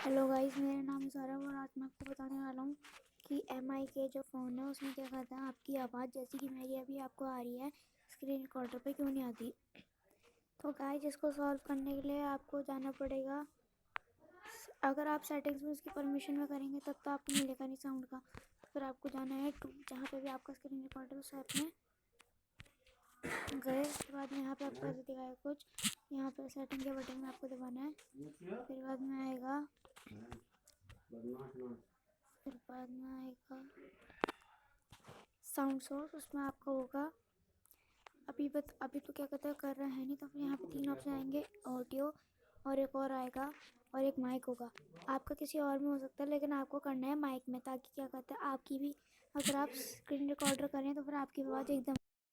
Hello guys, मेरा नाम है सौरभ और आज मैं आपको बताने वाला हूँ कि MI के जो फ़ोन है उसमें क्या कहता है आपकी आवाज़ जैसी कि मेरी अभी आपको आ रही है स्क्रीन रिकॉर्डर पे क्यों नहीं आती। तो गाइस इसको सॉल्व करने के लिए आपको जाना पड़ेगा। अगर आप सेटिंग्स में उसकी परमिशन में करेंगे तब तो आपको मिलेगा नहीं साउंड का। फिर आपको जाना है जहाँ पे भी आपका स्क्रीन रिकॉर्डर उस ऐप में गए। उसके बाद में यहाँ पे आपको ऐसे दिखाएगा कुछ, यहाँ पे सेटिंग के बटन में आपको दबाना है। फिर बाद में आएगा साउंड सोर्स, उसमें आपका होगा अभी तो क्या कहता है कर रहा है नहीं, तो फिर यहाँ पे 3 ऑप्शन आएंगे, ऑडियो और एक और आएगा और एक माइक होगा। आपका किसी और में हो सकता है लेकिन आपको करना है माइक में, ताकि क्या कहता है आपकी भी अगर आप स्क्रीन रिकॉर्डर करें तो फिर आपकी आवाज़ एकदम